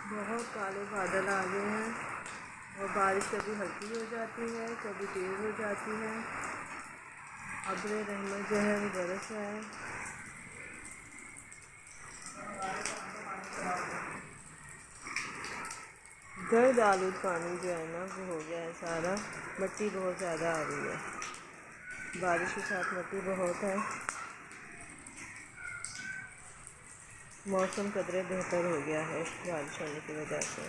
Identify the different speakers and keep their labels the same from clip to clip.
Speaker 1: बहुत काले बादल आ गए हैं और बारिश कभी हल्की हो जाती है, कभी तेज़ हो जाती है। अब्र रहमत जो है वो बरस रहा है। गर्द आलूद पानी जो है ना वो हो गया है सारा। मिट्टी बहुत ज़्यादा आ रही है, बारिश के साथ मिट्टी बहुत है। मौसम कदरे बेहतर हो गया है बारिश होने की वजह से।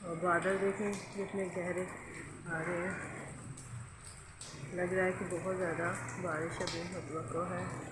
Speaker 1: और बादल देखें कितने गहरे आ रहे हैं, लग रहा है कि बहुत ज़्यादा बारिश अभी मुतवक्को है।